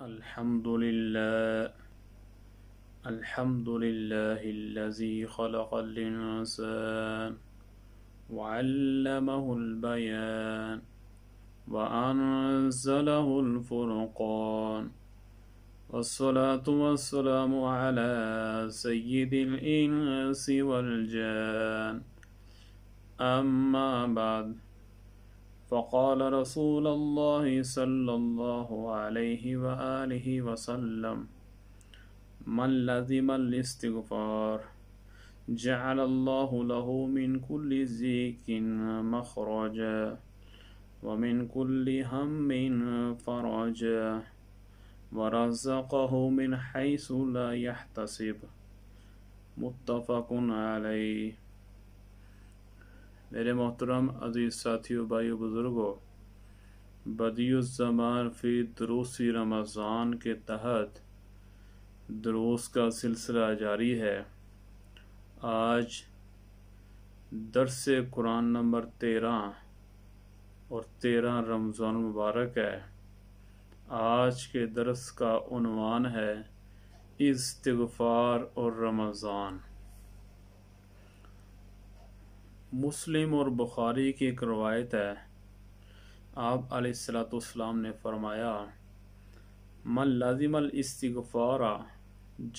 الحمد لله الحمد لله الذي خلق الإنسان وعلمه البيان وأنزله الفرقان والصلاة والسلام على سيد الإنس والجان أما بعد فقال رسول الله صلى الله عليه وآله وسلم من لزم الاستغفار جعل الله له من كل ضيق مخرجا ومن كل هم فرجا ورزقه من حيث لا يحتسب متفق علیہ۔ میرے محترم عزیز ساتھیو، بھائیو، بزرگوں، بدیع الزمان فی دروس رمضان کے تحت دروس کا سلسلہ جاری ہے۔ آج درس قرآن نمبر 13 اور 13 رمضان مبارک ہے۔ آج کے درس کا عنوان ہے استغفار اور رمضان۔ مسلم اور بخاری کی ایک روایت ہے، آپ علیہ الصلوۃ والسلام نے فرمایا من لازم الاستغفار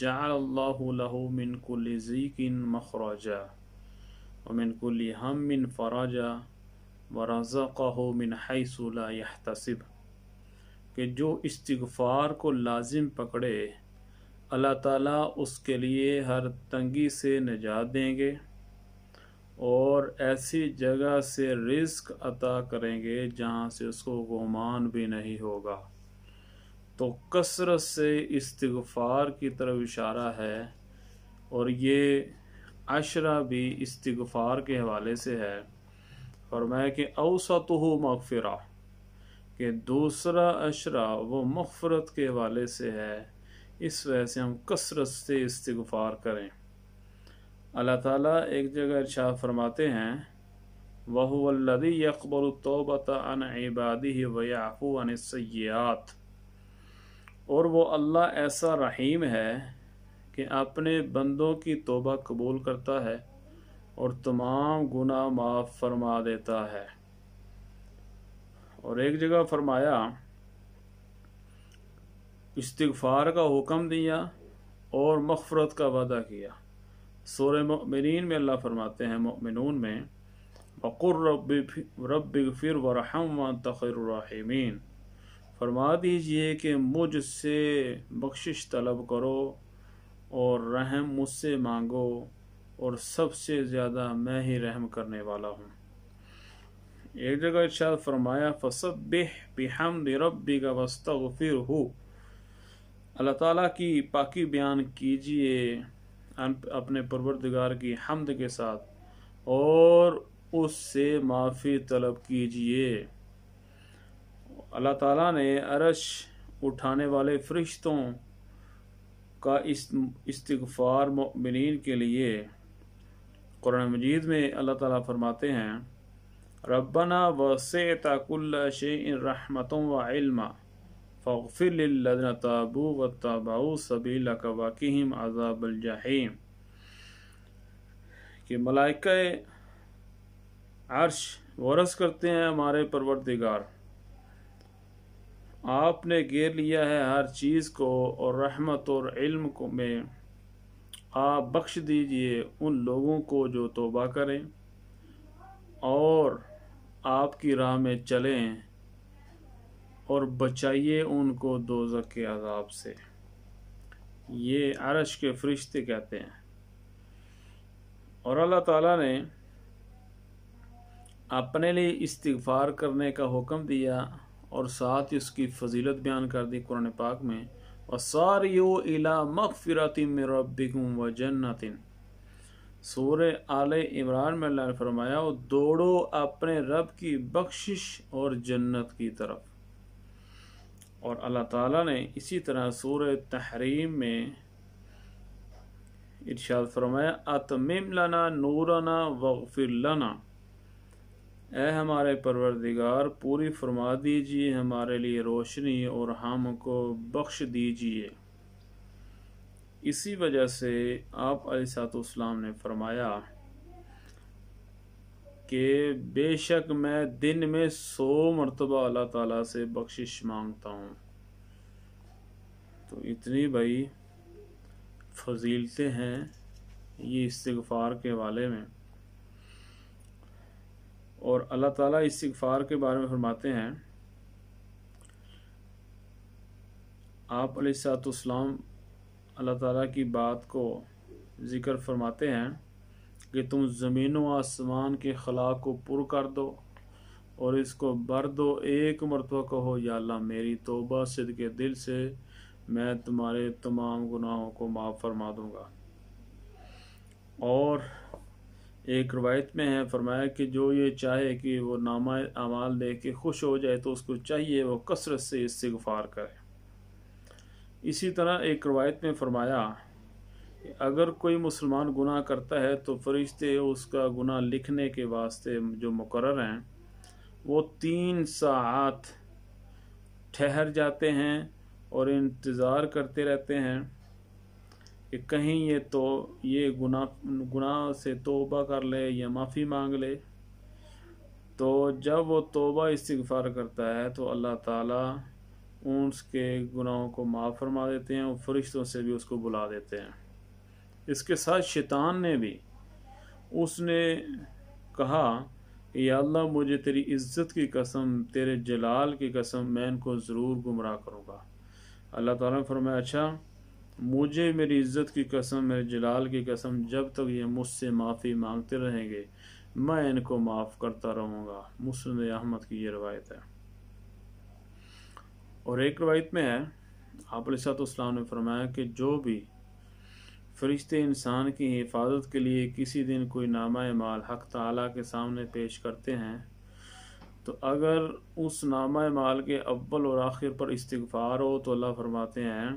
جعل اللہ لہ من کل ضیق مخرجا ومن کل ہم فرجا ورزقہ من حیث لا یحتسب، کہ جو استغفار کو لازم پکڑے اللہ تعالیٰ اس کے لیے ہر تنگی سے نجات دیں گے اور ایسی جگہ سے رزق عطا کریں گے جہاں سے اس کو گمان بھی نہیں ہوگا۔ تو کثرت سے استغفار کی طرف اشارہ ہے، اور یہ عشرہ بھی استغفار کے حوالے سے ہے۔ فرمایا کہ اوسطہ مغفرہ، کہ دوسرا عشرہ وہ مغفرت کے حوالے سے ہے، اس وجہ سے ہم کثرت سے استغفار کریں۔ اللہ تعالیٰ ایک جگہ ارشاد فرماتے ہیں وَهُوَ الَّذِي يَقْبَلُ التَّوْبَةَ عَنْ عِبَادِهِ وَيَعْفُو عَنِ السَّيِّئَاتِ، اور وہ اللہ ایسا رحیم ہے کہ اپنے بندوں کی توبہ قبول کرتا ہے اور تمام گناہ معاف فرما دیتا ہے۔ اور ایک جگہ فرمایا استغفار کا حکم دیا اور مغفرت کا وعدہ کیا۔ سورہ مؤمنین میں اللہ فرماتے ہیں، مؤمنون میں وَقُلْ رَبِّ اغْفِرْ وَارْحَمْ وَأَنْتَ خَيْرُ الرَّاحِمِينَ، فرما دیجئے کہ مجھ سے بخشش طلب کرو اور رحم مجھ سے مانگو، اور سب سے زیادہ میں ہی رحم کرنے والا ہوں۔ ایک جگہ ارشاد فرمایا فَسَبِّحْ بِحَمْدِ رَبِّكَ وَاسْتَغْفِرْهُ، اللہ تعالیٰ کی پاکی بیان کیجئے اپنے پروردگار کی حمد کے ساتھ اور اس سے معافی طلب کیجئے۔ اللہ تعالیٰ نے عرش اٹھانے والے فرشتوں کا استغفار مؤمنین کے لیے قرآن مجید میں اللہ تعالیٰ فرماتے ہیں ربنا وسعت كل شيء رحمة وعلما فاغفر للذين تابوا واتبعوا سبيلك وقهم عذاب الجحیم، کہ ملائکہ عرش ورث کرتے ہیں ہمارے پروردگار، آپ نے گھیر لیا ہے ہر چیز کو، اور رحمت اور علم کو میں آپ بخش دیجئے ان لوگوں کو جو توبہ کریں اور آپ کی راہ میں چلیں، اور بچائیے ان کو دوزخ کے عذاب سے۔ یہ عرش کے فرشتے کہتے ہیں۔ اور اللہ تعالیٰ نے اپنے لیے استغفار کرنے کا حکم دیا اور ساتھ اس کی فضیلت بیان کر دی قرآن پاک میں وَسَارِعُوا إِلَىٰ مَغْفِرَةٍ مِّن رَبِّكُمْ وَجَنَّةٍ، سورہ آل عمران میں اللہ نے فرمایا اور دوڑو اپنے رب کی بخشش اور جنت کی طرف۔ اور اللہ تعالیٰ نے اسی طرح سورہ تحریم میں ارشاد فرمایا اتمم لنا نورنا واغفر لنا، اے ہمارے پروردگار پوری فرما دیجیے ہمارے لیے روشنی اور ہم کو بخش دیجیے۔ اسی وجہ سے آپ علیہ السلام نے فرمایا کہ بے شک میں دن میں 100 مرتبہ اللہ تعالیٰ سے بخشش مانگتا ہوں۔ تو اتنی بڑی فضیلتیں ہیں یہ استغفار کے والے میں، اور اللہ تعالیٰ استغفار کے بارے میں فرماتے ہیں، آپ علیہ السلام اللہ تعالیٰ کی بات کو ذکر فرماتے ہیں کہ تم زمین و آسمان کے خلا کو پر کر دو اور اس کو بھر دو، ایک مرتبہ کہو یا اللہ میری توبہ صدق دل سے، میں تمہارے تمام گناہوں کو معاف فرما دوں گا۔ اور ایک روایت میں ہے فرمایا کہ جو یہ چاہے کہ وہ نامہ اعمال دیکھ کے خوش ہو جائے تو اس کو چاہیے وہ کثرت سے استغفار کرے۔ اسی طرح ایک روایت میں فرمایا کہ اگر کوئی مسلمان گناہ کرتا ہے تو فرشتے اس کا گناہ لکھنے کے واسطے جو مقرر ہیں وہ 3 ساعات ٹھہر جاتے ہیں اور انتظار کرتے رہتے ہیں کہ کہیں یہ گناہ سے توبہ کر لے یا معافی مانگ لے۔ تو جب وہ توبہ استغفار کرتا ہے تو اللہ تعالیٰ اس کے گناہوں کو معاف فرما دیتے ہیں اور فرشتوں سے بھی اس کو بلا دیتے ہیں۔ اس کے ساتھ شیطان نے بھی اس نے کہا کہ یا اللہ مجھے تیری عزت کی قسم، تیرے جلال کی قسم، میں ان کو ضرور گمراہ کروں گا۔ اللہ تعالیٰ نے فرمایا اچھا مجھے میری عزت کی قسم، میرے جلال کی قسم، جب تک یہ مجھ سے معافی مانگتے رہیں گے میں ان کو معاف کرتا رہوں گا۔ مسند احمد کی یہ روایت ہے۔ اور ایک روایت میں ہے آپ علیہ السلام نے فرمایا کہ جو بھی فرشتے انسان کی حفاظت کے لیے کسی دن کوئی نامہ اعمال حق تعالیٰ کے سامنے پیش کرتے ہیں تو اگر اس نامہ اعمال کے اول اور آخر پر استغفار ہو تو اللہ فرماتے ہیں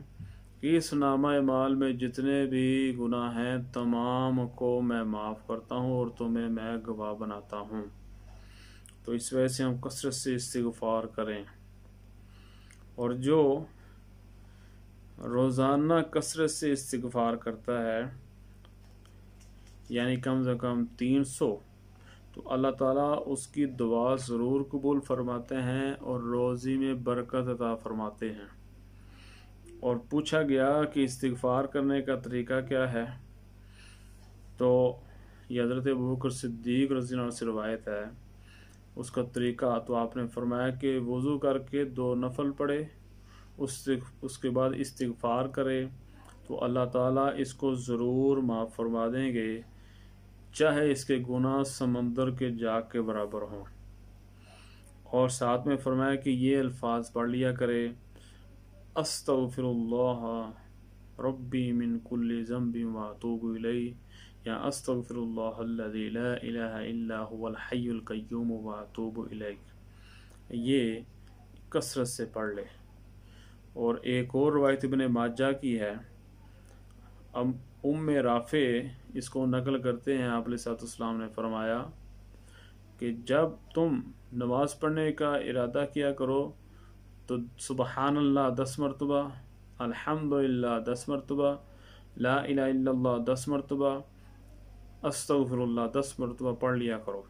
کہ اس نامہ اعمال میں جتنے بھی گناہ ہیں تمام کو میں معاف کرتا ہوں اور تمہیں میں گواہ بناتا ہوں۔ تو اس وجہ سے ہم کثرت سے استغفار کریں، اور جو روزانہ کثرت سے استغفار کرتا ہے یعنی کم سے کم 300، تو اللہ تعالیٰ اس کی دعا ضرور قبول فرماتے ہیں اور روزی میں برکت عطا فرماتے ہیں۔ اور پوچھا گیا کہ استغفار کرنے کا طریقہ کیا ہے، تو یہ حضرت ابوبکر صدیق رضی اللہ عنہ سے روایت ہے۔ اس کا طریقہ تو آپ نے فرمایا کہ وضو کر کے 2 نفل پڑھے، اس کے بعد استغفار کرے تو اللہ تعالیٰ اس کو ضرور معاف فرما دیں گے، چاہے اس کے گناہ سمندر کے جاگ کے برابر ہوں۔ اور ساتھ میں فرمایا کہ یہ الفاظ پڑھ لیا کرے، استغفر اللہ ربی من کل ذنب واتوب الیہ، یا استغفر اللہ الذی لا الہ الا هو الحی القیوم واتوب الیہ، یہ کثرت سے پڑھ لے۔ اور ایک اور روایت ابن ماجہ کی ہے، ام رافع اس کو نقل کرتے ہیں، آپ علیہ السلام نے فرمایا کہ جب تم نماز پڑھنے کا ارادہ کیا کرو تو سبحان اللہ 10 مرتبہ، الحمدللہ 10 مرتبہ، لا الہ الا اللہ 10 مرتبہ، استغفر اللہ 10 مرتبہ پڑھ لیا کرو۔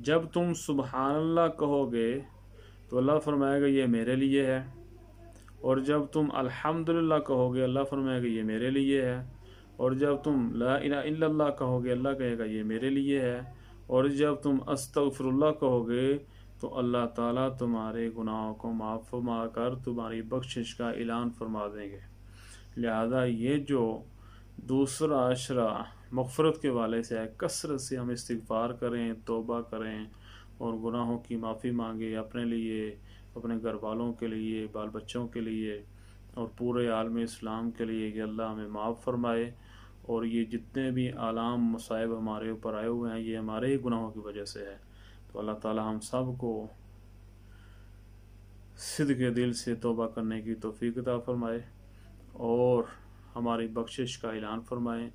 جب تم سبحان اللہ کہو گے تو اللہ فرمائے گا یہ میرے لیے ہے، اور جب تم الحمدللہ کہو گے اللہ فرمائے گا یہ میرے لیے ہے، اور جب تم لا الہ الا اللہ کہو گے اللہ کہے گا یہ میرے لیے ہے، اور جب تم استغفر اللہ کہو گے تو اللہ تعالیٰ تمہارے گناہوں کو معاف فرما کر تمہاری بخشش کا اعلان فرما دیں گے۔ لہذا یہ جو دوسرا عشرہ مغفرت کے والے سے ہے، کثرت سے ہم استغفار کریں، توبہ کریں اور گناہوں کی معافی مانگیں، اپنے لیے، اپنے گھر والوں کے لیے، بال بچوں کے لیے اور پورے عالم اسلام کے لیے کہ اللہ ہمیں معاف فرمائے، اور یہ جتنے بھی آلام مصائب ہمارے اوپر آئے ہوئے ہیں یہ ہمارے ہی گناہوں کی وجہ سے ہے۔ تو اللہ تعالی ہم سب کو صدق دل سے توبہ کرنے کی توفیق عطا فرمائے اور ہماری بخشش کا اعلان فرمائے۔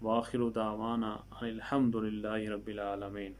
وآخر دعوانا الحمد للہ رب العالمین۔